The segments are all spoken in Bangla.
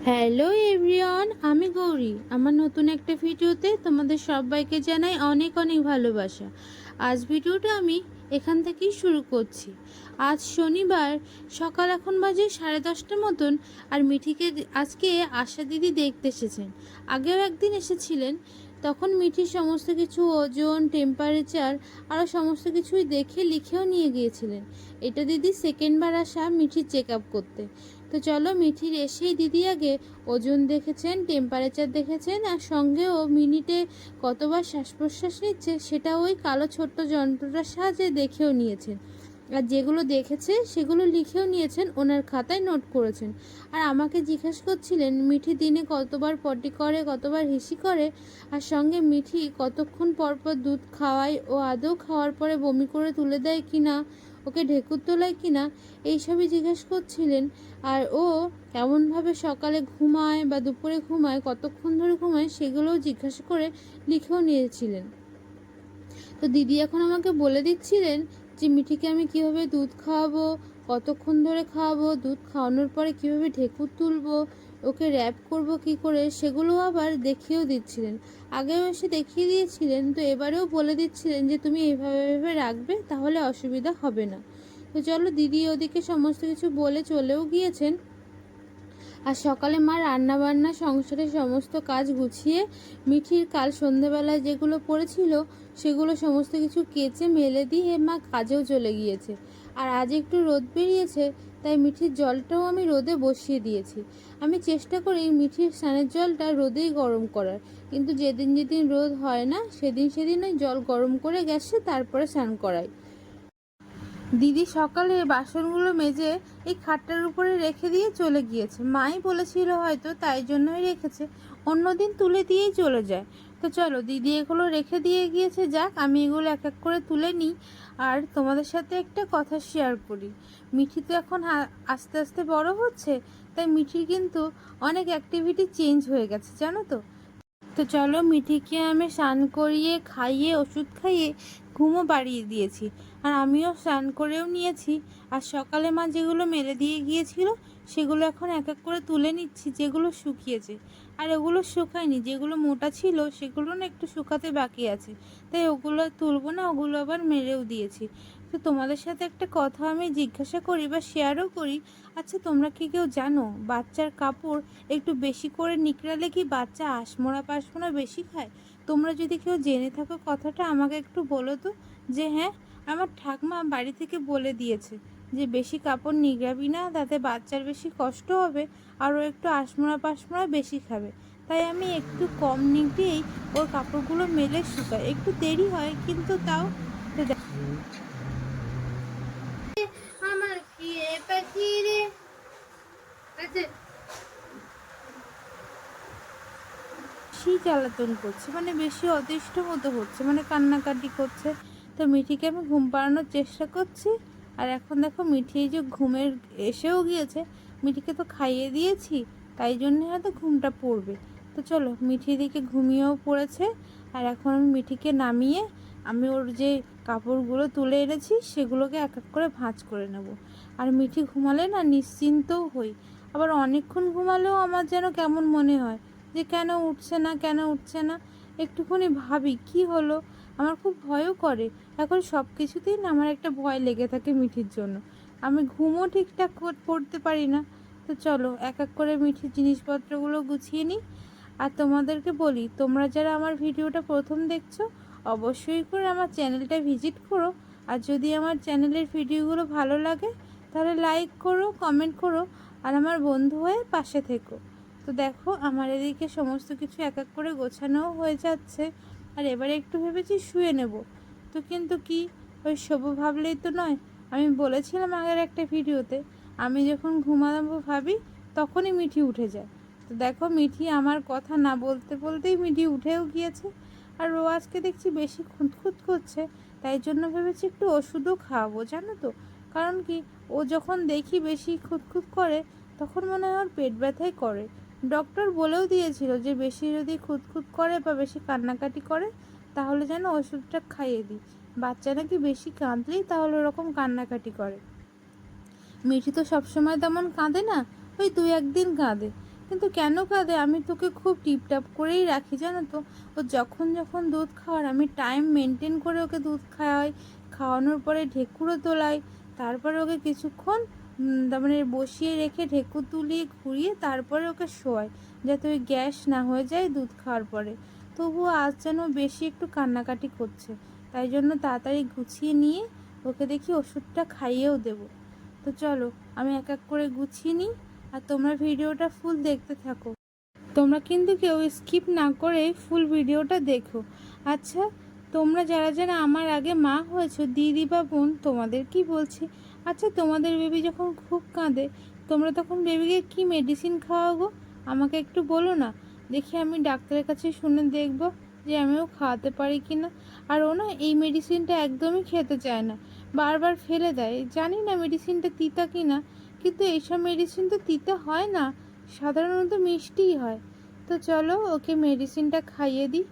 হ্যালো এভরিওয়ান, আমি গৌরী। আমার নতুন একটা ভিডিওতে তোমাদের সবাইকে জানাই অনেক অনেক ভালোবাসা। আজ ভিডিওটা আমি এখান থেকেই শুরু করছি। আজ শনিবার, সকাল এখন বাজে 10:30 মতন। আর মিঠিকে আজকে আশা দিদি দেখতে এসেছেন। আগেও একদিন এসেছিলেন, তখন মিঠির সমস্ত কিছু ওজন, টেম্পারেচার আরও সমস্ত কিছুই দেখে লিখেও নিয়ে গিয়েছিলেন। এটা দিদি সেকেন্ডবার আসা মিঠির চেক আপ করতে। তো চলো, মিঠির এসেই দিদি আগে ওজন দেখেছেন, টেম্পারেচার দেখেছেন, আর সঙ্গে ও মিনিটে কতবার শ্বাস প্রশ্বাস নিচ্ছে সেটা ওই কালো ছোট্ট যন্ত্রটার সাহায্যে দেখেও নিয়েছেন। আর যেগুলো দেখেছে সেগুলো লিখেও নিয়েছেন, ওনার খাতায় নোট করেছেন। আর আমাকে জিজ্ঞেস করছিলেন মিঠি দিনে কতবার পটি করে, কতবার হিসি করে, আর সঙ্গে মিঠি কতক্ষণ পরপর দুধ খাওয়ায়, ও আদৌ খাওয়ার পরে বমি করে তুলে দেয় কি না, ওকে ঢেকুর তোলায় কি না, এইসবই জিজ্ঞেস করছিলেন। আর ও কেমনভাবে সকালে ঘুমায় বা দুপুরে ঘুমায়, কতক্ষণ ধরে ঘুমায়, সেগুলোও জিজ্ঞাসা করে লিখেও নিয়েছিলেন। তো দিদি এখন আমাকে বলে দিচ্ছিলেন যে মিঠিকে আমি কিভাবে দুধ খাওয়াবো, কতক্ষণ ধরে খাওয়াবো, দুধ খাওয়ানোর পরে কিভাবে ঢেকুর তুলবো, ওকে র্যাপ করব কি করে, সেগুলো আবার দেখিয়েও দিচ্ছিলেন। আগেও এসে দেখিয়ে দিয়েছিলেন, তো এবারেও বলে দিচ্ছিলেন যে তুমি এইভাবে রাখবে, তাহলে অসুবিধা হবে না। তো চলো, দিদি ওদিকে সমস্ত কিছু বলে চলেও গিয়েছেন। আর সকালে মা রান্নাবান্না, সংসারের সমস্ত কাজ গুছিয়ে মিঠির কাল সন্ধেবেলায় যেগুলো পড়েছিল সেগুলো সমস্ত কিছু কেচে মেলে দিয়ে মা কাজেও চলে গিয়েছে। আর আজ একটু রোদ বেরিয়েছে, তাই মিঠির জলটাও আমি রোদে বসিয়ে দিয়েছি। আমি চেষ্টা করি মিঠির স্নানের জলটা রোদেই গরম করার, কিন্তু যেদিন যেদিন রোদ হয় না সেদিন ওই জল গরম করে গ্যাসে তারপরে স্নান করাই। দিদি সকালে বাসনগুলো মেজে এই খাটটার উপরে রেখে দিয়ে চলে গিয়েছে। মাই বলেছিল হয়তো, তাই জন্যই রেখেছে, অন্যদিন তুলে দিয়েই চলে যায়। তো চলো, দিদি এগুলো রেখে দিয়ে গিয়েছে, যাক, আমি এগুলো এক এক করে তুলে নিই। আর তোমাদের সাথে একটা কথা শেয়ার করি। মিঠি তো এখন আস্তে আস্তে বড় হচ্ছে, তাই মিঠির কিন্তু অনেক অ্যাক্টিভিটি চেঞ্জ হয়ে গেছে, জানো তো। তো চলো, মিঠিকে আমি স্নান করিয়ে খাইয়ে ওষুধ খাইয়ে ঘুমও পাড়িয়ে দিয়েছি। আর আমিও স্নান করেও নিয়েছি। আর সকালে মা যেগুলো মেলে দিয়ে গিয়েছিল সেগুলো এখন এক এক করে তুলে নিচ্ছি, যেগুলো শুকিয়েছে। আর ওগুলো শুকায়নি, যেগুলো মোটা ছিল সেগুলো না একটু শুকাতে বাকি আছে, তাই ওগুলো তুলবো না, ওগুলো আবার মেরেও দিয়েছি। তো তোমাদের সাথে একটা কথা আমি জিজ্ঞাসা করি বা শেয়ারও করি। আচ্ছা, তোমরা কি কেউ জানো বাচ্চার কাপড় একটু বেশি করে নিকড়ালে কি বাচ্চা আশমোড়া পাশমোড়া বেশি খায়? তোমরা যদি কেউ জেনে থাকো কথাটা, আমাকে একটু বলো তো। যে হ্যাঁ, আমার ঠাকমা বাড়ি থেকে বলে দিয়েছে যে বেশি কাপড় নিগড়াবি না, তাতে বাচ্চার বেশি কষ্ট হবে, আর ও একটু আশমোড়া পাশমোড়া বেশি খাবে। তাই আমি একটু কম নিগড়িয়েই ওর কাপড়গুলো মেলে শুকাই। একটু দেরি হয়, কিন্তু তাও। আমার কি পাখি রে, বেশি জ্বালাতন করছে, মানে বেশি অতিষ্ঠ মতো হচ্ছে, মানে কান্নাকাটি করছে। তো মিঠিকে আমি ঘুম পাড়ানোর চেষ্টা করছি। আর এখন দেখো, মিঠি এই যে ঘুমের এসেও গিয়েছে। মিঠিকে তো খাইয়ে দিয়েছি, তাই জন্যে হয়তো ঘুমটা পড়বে। তো চলো, মিঠি দিকে ঘুমিয়েও পড়েছে। আর এখন আমি মিঠিকে নামিয়ে আমি ওর যে কাপড়গুলো তুলে এনেছি সেগুলোকে এক এক করে ভাঁজ করে নেব। আর মিঠি ঘুমালে না নিশ্চিন্তও হই। আবার অনেকক্ষণ ঘুমালেও আমার যেন কেমন মনে হয় যে কেন উঠছে না, কেন উঠছে না। একটুখানি ভাবি কি হলো, আমার খুব ভয়ও করে। এখন সব কিছুতেই না আমার একটা ভয় লেগে থাকে মিঠির জন্য। আমি ঘুমও ঠিকঠাক পড়তে পারি না। তো চলো, এক এক করে মিঠির জিনিসপত্রগুলো গুছিয়ে নিই। আর তোমাদেরকে বলি, তোমরা যারা আমার ভিডিওটা প্রথম দেখছো অবশ্যই করে আমার চ্যানেলটা ভিজিট করো। আর যদি আমার চ্যানেলের ভিডিওগুলো ভালো লাগে তাহলে লাইক করো, কমেন্ট করো, আর আমার বন্ধু হয়ে পাশে থেকো। তো দেখো, আমার এদিকে সমস্ত কিছু এক এক করে গোছানোও হয়ে যাচ্ছে। আর এবারে একটু ভেবেছি শুয়ে নেব। তো কিন্তু কি, ওই শোবো ভাবলেই তো নয়। আমি বলেছিলাম আগের একটা ভিডিওতে, আমি যখন ঘুমাবো ভাবি তখনই মিঠি উঠে যায়। তো দেখো, মিঠি আমার কথা না বলতে বলতেই মিঠি উঠেও গিয়েছে। আর ও আজকে দেখছি বেশি খুঁতখুত করছে, তাই জন্য ভেবেছি একটু ওষুধও খাওয়াবো, জানো তো। কারণ কি, ও যখন দেখি বেশি খুঁতখুত করে তখন মনে হয় ওর পেট ব্যথাই করে। ডক্টর বলেও দিয়েছিল যে বেশি যদি খুঁতখুত করে বা বেশি কান্নাকাটি করে তাহলে যেন ওষুধটা খাইয়ে দিই। বাচ্চা নাকি বেশি কাঁদলেই তাহলে ওরকম কান্নাকাটি করে। মিঠি তো সবসময় তেমন কাঁদে না, ওই 2-1 দিন কাঁদে। কিন্তু কেন কাঁদে? আমি তোকে খুব টিপটাপ করেই রাখি জানো তো। ও যখন যখন দুধ খাওয়ার আমি টাইম মেনটেন করে ওকে দুধ খাওয়াই, খাওয়ানোর পরে ঢেকুরও তোলাই, তারপরে ওকে কিছুক্ষণ তার মানে বসিয়ে রেখে ঢেকুর তুলিয়ে ঘুরিয়ে তারপরে ওকে শোয়াই, যাতে ওই গ্যাস না হয়ে যায় দুধ খাওয়ার পরে। তবুও আজ যেন বেশি একটু কান্নাকাটি করছে, তাই জন্য তাড়াতাড়ি গুছিয়ে নিয়ে ওকে দেখি ওষুধটা খাইয়েও দেবো। তো চলো আমি এক এক করে গুছিয়ে নিই, আর তোমরা ভিডিওটা ফুল দেখতে থাকো। তোমরা কিন্তু কেউ স্কিপ না করে ফুল ভিডিওটা দেখো। আচ্ছা, তোমরা যারা যারা আমার আগে মা হয়েছো, দিদি বা বোন, তোমাদের কি বলছি, আচ্ছা তোমাদের বেবি যখন খুব কাঁদে তোমরা তখন বেবিকে কি মেডিসিন খাওয়াও গো? আমাকে একটু বলো না, দেখি আমি ডাক্তারের কাছে শুনে দেখবো যে আমিও খাওয়াতে পারি কি না। আর ও না এই মেডিসিনটা একদমই খেতে চায় না, বারবার ফেলে দেয়। জানি না মেডিসিনটা তিতা কি না, কিন্তু এইসব মেডিসিন তো তিতা হয় না, সাধারণত মিষ্টিই হয়। তো চলো ওকে মেডিসিনটা খাইয়ে দিই।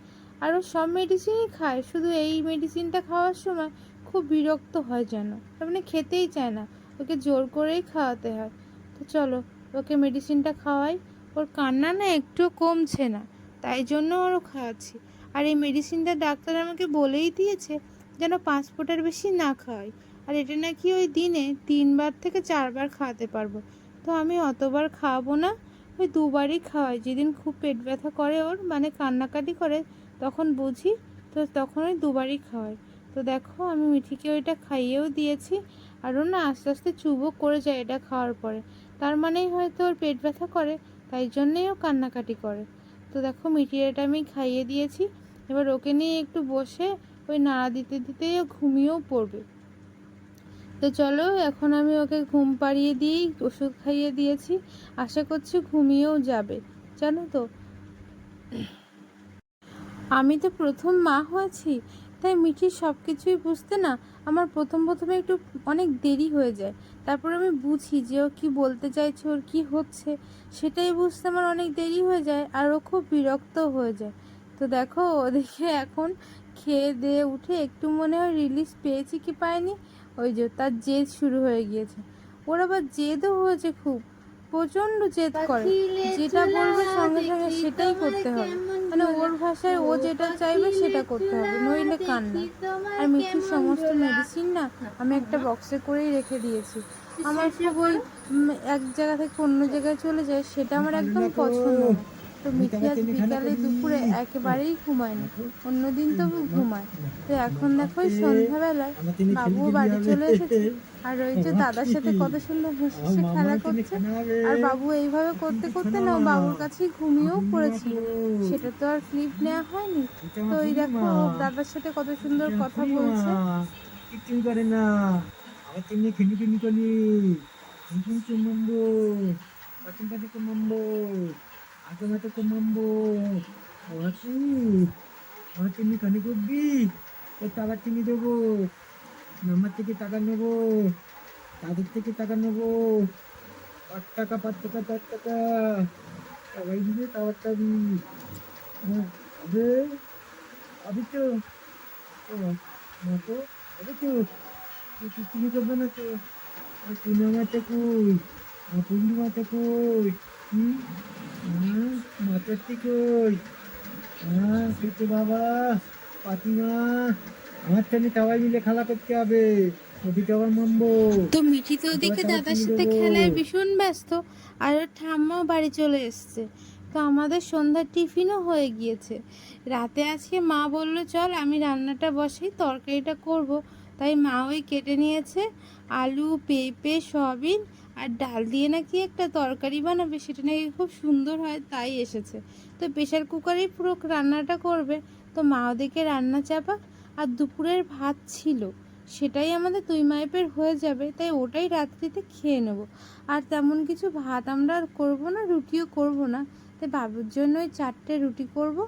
আর ও সব মেডিসিনই খায়, শুধু এই মেডিসিনটা খাওয়ার সময় খুব বিরক্ত হয় যেন, তার মানে খেতেই চায় না, ওকে জোর করেই খাওয়াতে হয়। তো চলো ওকে মেডিসিনটা খাওয়াই। ওর কান্না না একটু কমছে না, তাই জন্য ওরও খাওয়াচ্ছি। আর এই মেডিসিনটা ডাক্তার আমাকে বলেই দিয়েছে যেন 5 ফোঁটার বেশি না খাওয়াই। আর এটা নাকি ওই দিনে 3বার থেকে 4বার খাওয়াতে পারবো। তো আমি অতবার খাওয়াবো না, ওই 2বারই খাওয়াই। যেদিন খুব পেট ব্যথা করে ওর মানে কান্নাকাটি করে তখন বুঝি, তো তখন ওই 2বারই খাওয়াই। তো দেখো আমি মিঠিকে ওইটা খাইয়েও দিয়েছি, আর ও না আস্তে আস্তে চুবও করে যায় এটা খাওয়ার পরে। তার মানেই হয়তো ওর পেট ব্যথা করে, তাই জন্যেই ও কান্নাকাটি করে। তো দেখো মিঠির এটা আমি খাইয়ে দিয়েছি, এবার ওকে নিয়ে একটু বসে ওই নাড়া দিতে দিতেই ও ঘুমিয়েও পড়বে। তো চলো এখন আমি ওকে ঘুম পাড়িয়ে দিয়েই ওষুধ খাইয়ে দিয়েছি, আশা করছি ঘুমিয়েও যাবে। জানো তো আমি তো প্রথম মা হয়েছি, তাই মিঠির সব কিছুই বুঝতে না আমার প্রথমে একটু অনেক দেরি হয়ে যায়। তারপর আমি বুঝি যে ও কী বলতে চাইছে, ওর কী হচ্ছে সেটাই বুঝতে আমার অনেক দেরি হয়ে যায়, আর ও খুব বিরক্ত হয়ে যায়। তো দেখো ওদিকে এখন খেয়ে দিয়ে উঠে একটু মনে হয় রিলিজ পেয়েছি কি পায়নি, ওই যে তার জেদ শুরু হয়ে গিয়েছে। ওর আবার জেদও হয়েছে, খুব প্রচণ্ড জেদ করে, যেটা বলবে সঙ্গে সঙ্গে সেটাই করতে হবে, মানে ওর ভাষায় ও যেটা চাইবে সেটা করতে হবে, নইলে কান্না। আর মিঠির সমস্ত মেডিসিন না আমি একটা বক্সে করেই রেখে দিয়েছি। আমার খুব ওই এক জায়গা থেকে অন্য জায়গায় চলে যায়, সেটা আমার একদম পছন্দ না। তো মিঠি আজ বিকালে দুপুরে একেবারেই ঘুমায়নি, অন্যদিন তো ঘুমায়। তো এখন দেখো ওই সন্ধ্যাবেলায় বাবুও বাড়ি চলে এসেছে, আর ওই যে দাদার সাথে কত সুন্দর হেসে হেসে খেলা করছে। আর বাবু এইভাবে করতে করতে না বাবুর কাছেই ঘুমিয়েও পড়েছিল, সেটা তো আর ক্লিপ নেওয়া হয়নি। তো ওই দেখো দাদার সাথে কত সুন্দর কথা বলছে। কিচ্ছু করে না, আবার তেমনি খেলি খেলি করি কুমম্বো পাচিন পাচি কুমম্বো আগে মাতে কুমম্বো ওয়াকি আমার তেমনি কানে করবি, তো টাকা চিনি দেবো, মামার থেকে টাকা নেবো, তাদের থেকে টাকা নেবো, 5 টাকা 5 টাকা 4 টাকা সবাই দিবে তাড়াতাড়ি। আবে আবি তো ও মা তো আবে তো তুমি করবে না তো, তুমি আমারটা কই, আমার পুন্ডি মাথা কই, মাথারটি কই, পেটে বাবা পাতিমা, আমার টানে সবাই মিলে খেলা করতে হবে, ওদিকে আবার মানবো। তো মিঠি তো ওদিকে দাদার সাথে খেলায় ভীষণ ব্যস্ত, আর ওর ঠাম্মাও বাড়ি চলে এসছে। তো আমাদের সন্ধ্যার টিফিনও হয়ে গিয়েছে। রাতে আজকে মা বললো চল আমি রান্নাটা বসাই, তরকারিটা করব। তাই মা ওই কেটে নিয়েছে আলু, পেঁপে, সয়াবিন আর ডাল দিয়ে নাকি একটা তরকারি বানাবে, সেটা নাকি খুব সুন্দর হয়, তাই এসেছে। তো প্রেশার কুকারেই পুরো রান্নাটা করবে। তো মা ওদিকে রান্না চাপাক, আর দুপুরের ভাত ছিল, সেটাই আমাদের 2 মাইপের হয়ে যাবে, তাই ওটাই রাত্রিতে খেয়ে নেব। আর তেমন কিছু ভাত আমরা আর করবো না, রুটিও করব না। তাই বাবুর জন্য ওই 4টে রুটি করব,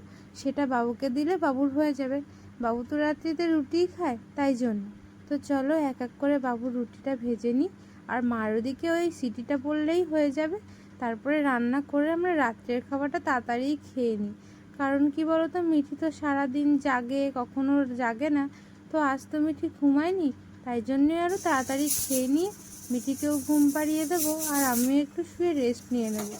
সেটা বাবুকে দিলে বাবুর হয়ে যাবে। বাবু তো রাত্রিতে রুটিই খায়, তাই জন্য। তো চলো এক এক করে বাবুর রুটিটা ভেজে নিই, আর মার ওদিকে ওই সিটিটা পড়লেই হয়ে যাবে। তারপরে রান্না করে আমরা রাত্রের খাবারটা তাড়াতাড়ি খেয়ে নিই। কারণ কি বলো তো, মিঠি তো সারাদিন জাগে, কখনো জাগে না। তো আজ তো মিঠি ঘুমায়নি, তাই জন্যই আরও তাড়াতাড়ি খেয়ে নিয়ে মিঠিকেও ঘুম পাড়িয়ে দেবো আর আমিও একটু শুয়ে রেস্ট নিয়ে নেব।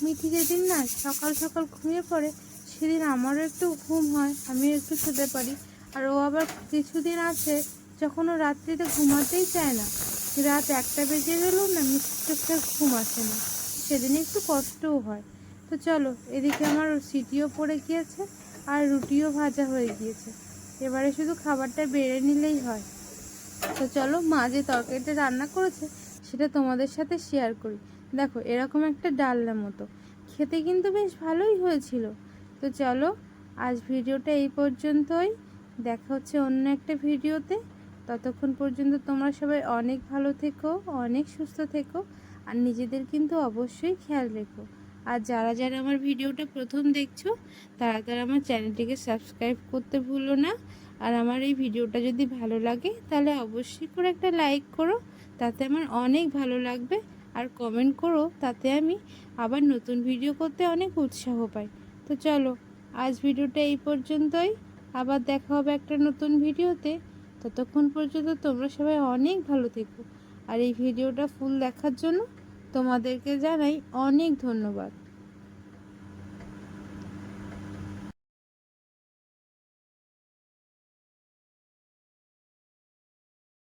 মিঠি যেদিন না সকাল সকাল ঘুমিয়ে পড়ে সেদিন আমারও একটু ঘুম হয়, আমিও একটু শুতে পারি। আর ও আবার কিছুদিন আছে যখন ও রাত্রিতে ঘুমাতেই চায় না, রাত 1টা বেজে গেলেও না মিঠির চোখে ঘুম আসে না, সেদিন একটু কষ্টও হয়। তো চলো, এদিকে আমার সিটিও পড়ে গিয়েছে আর রুটিও ভাজা হয়ে গিয়েছে, এবারে শুধু খাবারটা বেড়ে নিলেই হয়। তো চলো, মা যে তরকারিটা রান্না করেছে সেটা তোমাদের সাথে শেয়ার করি। দেখো, এরকম একটা ডালনা মতো, খেতে কিন্তু বেশ ভালোই হয়েছিল। তো চলো, আজ ভিডিওটা এই পর্যন্তই, দেখা হচ্ছে অন্য একটা ভিডিওতে। ততক্ষণ পর্যন্ত তোমরা সবাই অনেক ভালো থেকো, অনেক সুস্থ থেকো, আর নিজেদের কিন্তু অবশ্যই খেয়াল রেখো। আর যারা যারা আমার ভিডিওটা প্রথম দেখছো তারা তারা আমার চ্যানেলটিকে সাবস্ক্রাইব করতে ভুলো না। আর আমার এই ভিডিওটা যদি ভালো লাগে তাহলে অবশ্যই করে একটা লাইক করো, তাতে আমার অনেক ভালো লাগবে। আর কমেন্ট করো, তাতে আমি আবার নতুন ভিডিও করতে অনেক উৎসাহ পাই। তো চলো, আজ ভিডিওটা এই পর্যন্তই, আবার দেখা হবে একটা নতুন ভিডিওতে। ততক্ষণ পর্যন্ত তোমরা সবাই অনেক ভালো থেকো। আর এই ভিডিওটা ফুল দেখার জন্য তোমাদেরকে জানাই অনেক ধন্যবাদ।